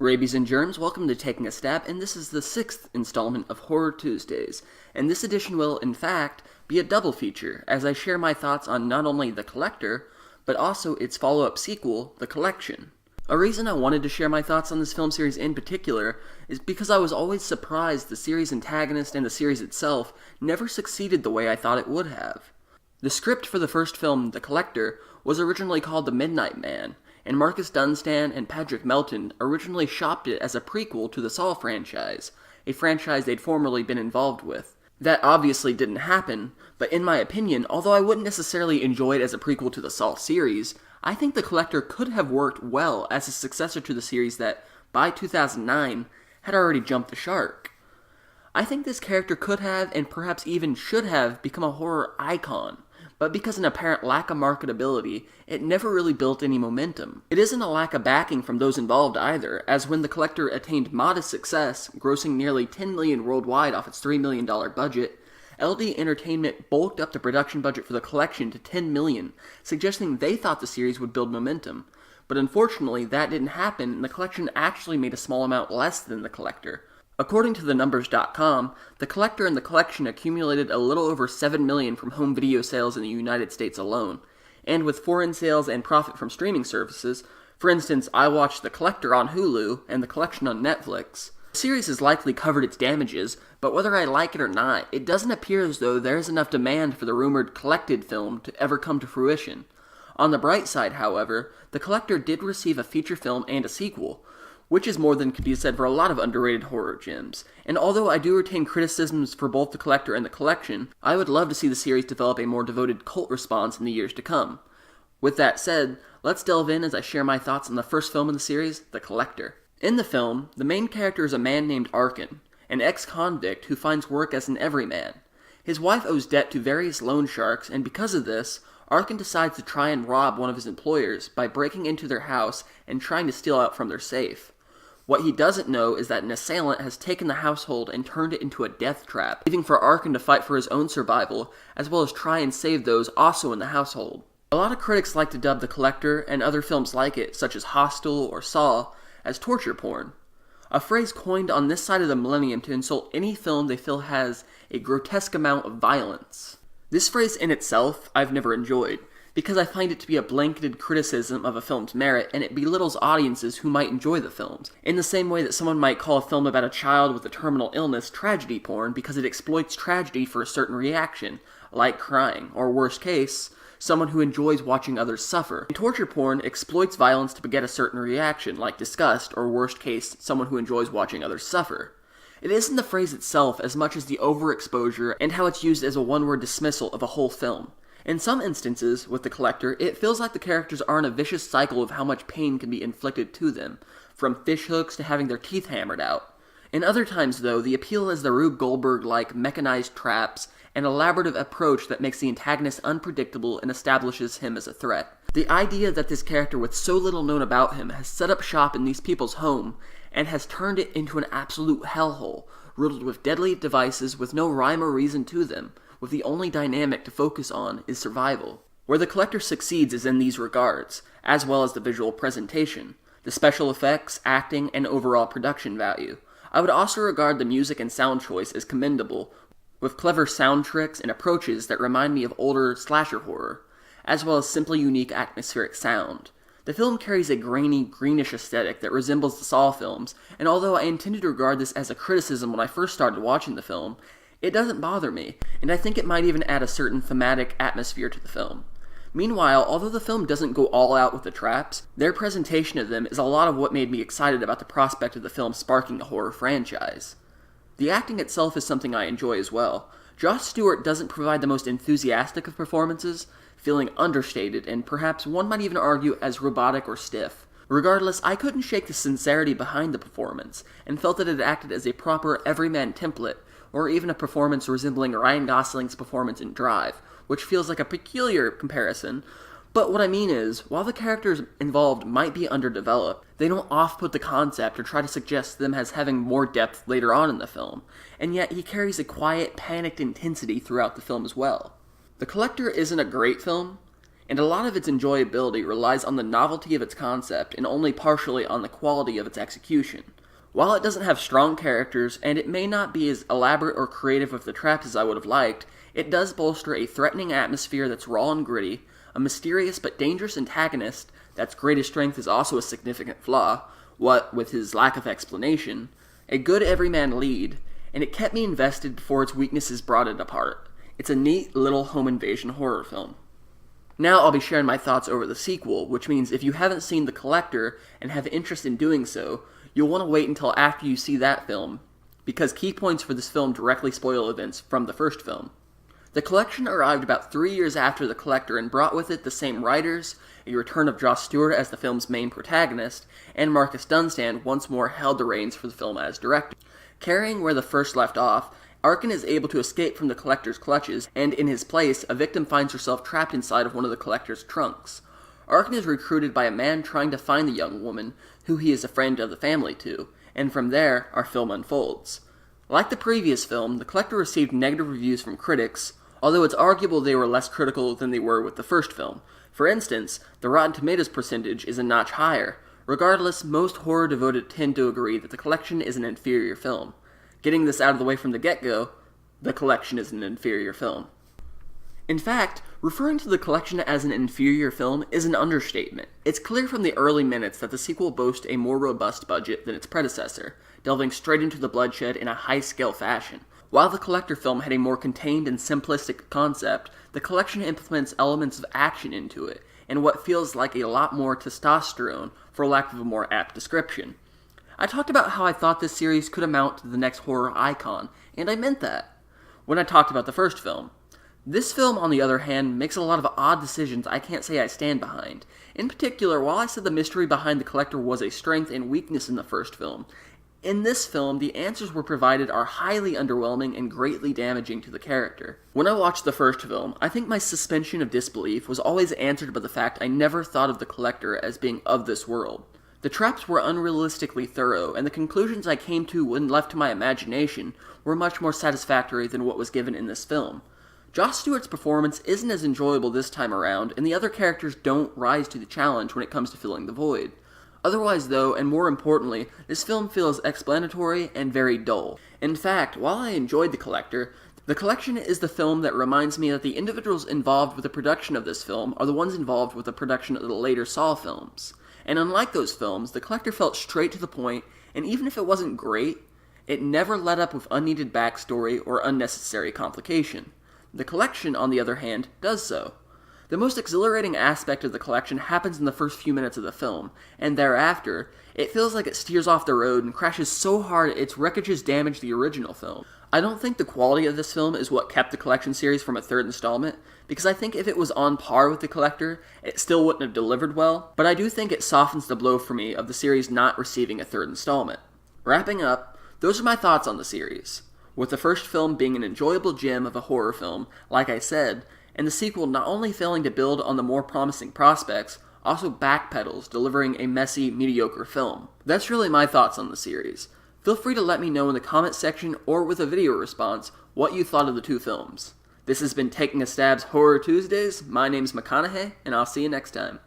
Rabies and germs, welcome to Taking a Stab, and this is the 6th installment of Horror Tuesdays. And this edition will, in fact, be a double feature, as I share my thoughts on not only The Collector, but also its follow-up sequel, The Collection. A reason I wanted to share my thoughts on this film series in particular is because I was always surprised the series' antagonist and the series itself never succeeded the way I thought it would have. The script for the first film, The Collector, was originally called The Midnight Man, and Marcus Dunstan and Patrick Melton originally shopped it as a prequel to the Saw franchise, a franchise they'd formerly been involved with. That obviously didn't happen, but in my opinion, although I wouldn't necessarily enjoy it as a prequel to the Saw series, I think The Collector could have worked well as a successor to the series that, by 2009, had already jumped the shark. I think this character could have, and perhaps even should have, become a horror icon, but because of an apparent lack of marketability, it never really built any momentum. It isn't a lack of backing from those involved either, as when The Collector attained modest success, grossing nearly $10 million worldwide off its $3 million budget, LD Entertainment bulked up the production budget for The Collection to $10 million, suggesting they thought the series would build momentum. But unfortunately, that didn't happen, and The Collection actually made a small amount less than The Collector. According to thenumbers.com, The Collector and The Collection accumulated a little over $7 million from home video sales in the United States alone. And with foreign sales and profit from streaming services, for instance, I watched The Collector on Hulu and The Collection on Netflix, the series has likely covered its damages, but whether I like it or not, it doesn't appear as though there is enough demand for the rumored Collected film to ever come to fruition. On the bright side, however, The Collector did receive a feature film and a sequel, which is more than could be said for a lot of underrated horror gems. And although I do retain criticisms for both The Collector and The Collection, I would love to see the series develop a more devoted cult response in the years to come. With that said, let's delve in as I share my thoughts on the first film in the series, The Collector. In the film, the main character is a man named Arkin, an ex-convict who finds work as an everyman. His wife owes debt to various loan sharks, and because of this, Arkin decides to try and rob one of his employers by breaking into their house and trying to steal out from their safe. What he doesn't know is that an assailant has taken the household and turned it into a death trap, leaving for Arkin to fight for his own survival, as well as try and save those also in the household. A lot of critics like to dub The Collector, and other films like it, such as Hostel or Saw, as torture porn. A phrase coined on this side of the millennium to insult any film they feel has a grotesque amount of violence. This phrase in itself, I've never enjoyed, because I find it to be a blanketed criticism of a film's merit, and it belittles audiences who might enjoy the films, in the same way that someone might call a film about a child with a terminal illness tragedy porn because it exploits tragedy for a certain reaction, like crying, or worst case, someone who enjoys watching others suffer. And torture porn exploits violence to beget a certain reaction, like disgust, or worst case, someone who enjoys watching others suffer. It isn't the phrase itself as much as the overexposure and how it's used as a one-word dismissal of a whole film. In some instances, with The Collector, it feels like the characters are in a vicious cycle of how much pain can be inflicted to them, from fishhooks to having their teeth hammered out. In other times, though, the appeal is the Rube Goldberg-like mechanized traps, an elaborative approach that makes the antagonist unpredictable and establishes him as a threat. The idea that this character with so little known about him has set up shop in these people's home, and has turned it into an absolute hellhole, riddled with deadly devices with no rhyme or reason to them, with the only dynamic to focus on is survival. Where The Collector succeeds is in these regards, as well as the visual presentation, the special effects, acting, and overall production value. I would also regard the music and sound choice as commendable, with clever sound tricks and approaches that remind me of older slasher horror, as well as simply unique atmospheric sound. The film carries a grainy, greenish aesthetic that resembles the Saw films, and although I intended to regard this as a criticism when I first started watching the film, it doesn't bother me, and I think it might even add a certain thematic atmosphere to the film. Meanwhile, although the film doesn't go all out with the traps, their presentation of them is a lot of what made me excited about the prospect of the film sparking a horror franchise. The acting itself is something I enjoy as well. Josh Stewart doesn't provide the most enthusiastic of performances, feeling understated and perhaps one might even argue as robotic or stiff. Regardless, I couldn't shake the sincerity behind the performance, and felt that it acted as a proper everyman template, or even a performance resembling Ryan Gosling's performance in Drive, which feels like a peculiar comparison. But what I mean is, while the characters involved might be underdeveloped, they don't off-put the concept or try to suggest them as having more depth later on in the film, and yet he carries a quiet, panicked intensity throughout the film as well. The Collector isn't a great film. and a lot of its enjoyability relies on the novelty of its concept and only partially on the quality of its execution. While it doesn't have strong characters, and it may not be as elaborate or creative with the traps as I would have liked, it does bolster a threatening atmosphere that's raw and gritty, a mysterious but dangerous antagonist that's greatest strength is also a significant flaw, what with his lack of explanation, a good everyman lead, and it kept me invested before its weaknesses brought it apart. It's a neat little home invasion horror film. Now I'll be sharing my thoughts over the sequel, which means if you haven't seen The Collector and have interest in doing so, you'll want to wait until after you see that film, because key points for this film directly spoil events from the first film. The Collection arrived about 3 years after The Collector and brought with it the same writers, a return of Joss Stewart as the film's main protagonist, and Marcus Dunstan once more held the reins for the film as director. Carrying where the first left off, Arkin is able to escape from the Collector's clutches, and in his place, a victim finds herself trapped inside of one of the Collector's trunks. Arkin is recruited by a man trying to find the young woman, who he is a friend of the family to, and from there, our film unfolds. Like the previous film, The Collector received negative reviews from critics, although it's arguable they were less critical than they were with the first film. For instance, the Rotten Tomatoes percentage is a notch higher. Regardless, most horror-devoted tend to agree that The Collection is an inferior film. Getting this out of the way from the get-go, The Collection is an inferior film. In fact, referring to The Collection as an inferior film is an understatement. It's clear from the early minutes that the sequel boasts a more robust budget than its predecessor, delving straight into the bloodshed in a high-scale fashion. While the Collector film had a more contained and simplistic concept, The Collection implements elements of action into it, and what feels like a lot more testosterone, for lack of a more apt description. I talked about how I thought this series could amount to the next horror icon, and I meant that when I talked about the first film. This film, on the other hand, makes a lot of odd decisions I can't say I stand behind. In particular, while I said the mystery behind The Collector was a strength and weakness in the first film, in this film, the answers we're provided are highly underwhelming and greatly damaging to the character. When I watched the first film, I think my suspension of disbelief was always answered by the fact I never thought of The Collector as being of this world. The traps were unrealistically thorough, and the conclusions I came to when left to my imagination were much more satisfactory than what was given in this film. Joss Stewart's performance isn't as enjoyable this time around, and the other characters don't rise to the challenge when it comes to filling the void. Otherwise, though, and more importantly, this film feels explanatory and very dull. In fact, while I enjoyed The Collector, The Collection is the film that reminds me that the individuals involved with the production of this film are the ones involved with the production of the later Saw films. And unlike those films, The Collector felt straight to the point, and even if it wasn't great, it never let up with unneeded backstory or unnecessary complication. The Collection, on the other hand, does so. The most exhilarating aspect of The Collection happens in the first few minutes of the film, and thereafter, it feels like it steers off the road and crashes so hard its wreckages damage the original film. I don't think the quality of this film is what kept the Collection series from a third installment, because I think if it was on par with The Collector, it still wouldn't have delivered well, but I do think it softens the blow for me of the series not receiving a third installment. Wrapping up, those are my thoughts on the series. With the first film being an enjoyable gem of a horror film, like I said, and the sequel not only failing to build on the more promising prospects, also backpedals, delivering a messy, mediocre film. That's really my thoughts on the series. Feel free to let me know in the comment section or with a video response what you thought of the two films. This has been Taking a Stab's Horror Tuesdays. My name's McConnaughay, and I'll see you next time.